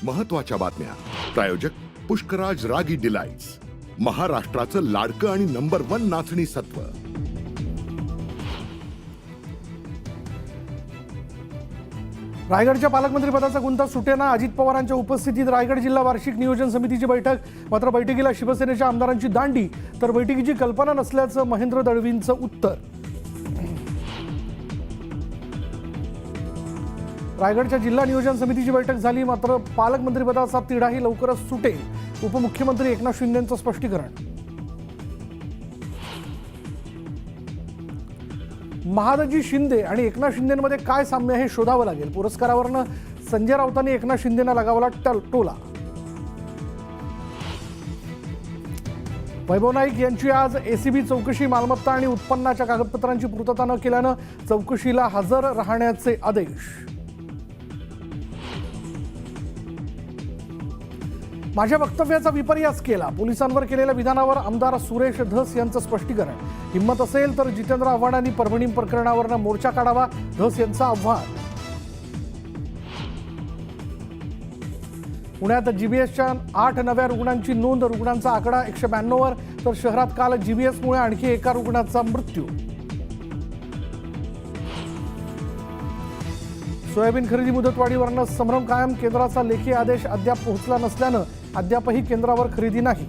महत्त्वाच्या बातम्या. प्रायोजक पुष्कराज रागी डिलाइट्स, महाराष्ट्राचं लाडकं आणि नंबर 1 नाचणी सत्व. रायगडच्या पालकमंत्रीपदाचा गुंता सुटेना. अजित पवारांच्या उपस्थितीत रायगड जिल्हा वार्षिक नियोजन समितीची बैठक. मात्र बैठकीला शिवसेनेच्या आमदारांची दांडी, तर बैठकीची कल्पना नसल्याचं महेंद्र दळवींचं उत्तर. रायगडच्या जिल्हा नियोजन समितीची बैठक झाली, मात्र पालकमंत्रीपदाचा तिढाही लवकरच सुटेल. उपमुख्यमंत्री एकनाथ शिंदेंचं स्पष्टीकरण. महादजी शिंदे आणि एकनाथ शिंदेमध्ये काय साम्य हे शोधावं लागेल. पुरस्कारावरनं संजय राऊतांनी एकनाथ शिंदेंना लगावला टोला. वैभव नाईक यांची आज एसीबी चौकशी. मालमत्ता आणि उत्पन्नाच्या कागदपत्रांची पूर्तता न केल्यानं चौकशीला हजर राहण्याचे आदेश. माझ्या वक्तव्याचा विपर्यास केला. पोलिसांवर केलेल्या विधानावर आमदार सुरेश धस यांचं स्पष्टीकरण. हिंमत असेल तर जितेंद्र आव्हाडांनी परभणी प्रकरणावरनं मोर्चा काढावा, धस यांचं आव्हान. पुण्यात जीबीएसच्या 8 नव्या रुग्णांची नोंद. रुग्णांचा आकडा 192 वर, तर शहरात काल जीबीएसमुळे आणखी एका रुग्णाचा मृत्यू. सोयाबीन खरेदी मुदतवाढीवरनं संभ्रम कायम. केंद्राचा लेखी आदेश अद्याप पोहोचला नसल्यानं अद्यापही केंद्रावर खरेदी नाही.